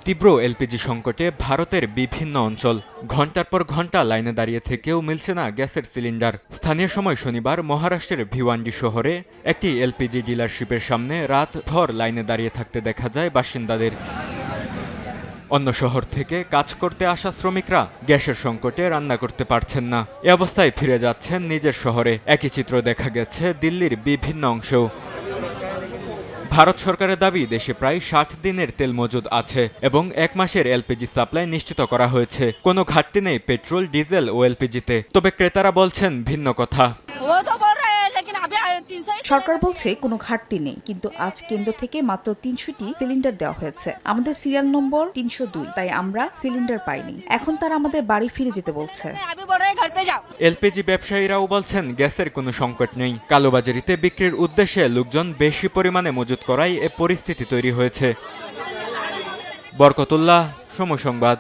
তীব্র এলপিজি সংকটে ভারতের বিভিন্ন অঞ্চল ঘণ্টার পর ঘণ্টা লাইনে দাঁড়িয়ে থেকেও মিলছে না গ্যাসের সিলিন্ডার। স্থানীয় সময় শনিবার মহারাষ্ট্রের ভিওয়ান্ডি শহরে একটি এলপিজি ডিলারশিপের সামনে রাতভর লাইনে দাঁড়িয়ে থাকতে দেখা যায় বাসিন্দাদের। অন্য শহর থেকে কাজ করতে আসা শ্রমিকরা গ্যাসের সংকটে রান্না করতে পারছেন না। এ অবস্থায় ফিরে যাচ্ছেন নিজের শহরে। একই চিত্র দেখা গেছে দিল্লির বিভিন্ন অংশেও। ভারত সরকারের দাবি, দেশে প্রায় ৬০ দিনের তেল মজুদ আছে এবং ১ মাসের এলপিজি সাপ্লাই নিশ্চিত করা হয়েছে। কোনো ঘাটতি নেই পেট্রোল, ডিজেল ও এলপিজিতে। তবে ক্রেতারা বলছেন ভিন্ন কথা। সরকার বলছে কোনো ঘাটতি নেই, কিন্তু আজ কেন্দ্র থেকে মাত্র ৩০০টি সিলিন্ডার দেওয়া হয়েছে। আমাদের সিরিয়াল নম্বর ৩০২, তাই আমরা সিলিন্ডার পাইনি। এখন তারা আমাদের বাড়ি ফিরে যেতে বলছে। এলপিজি ব্যবসায়ীরাও বলছেন গ্যাসের কোনো সংকট নেই। কালোবাজারিতে বিক্রির উদ্দেশ্যে লোকজন বেশি পরিমাণে মজুত করায় এ পরিস্থিতি তৈরি হয়েছে। বরকতুল্লাহ, সময় সংবাদ।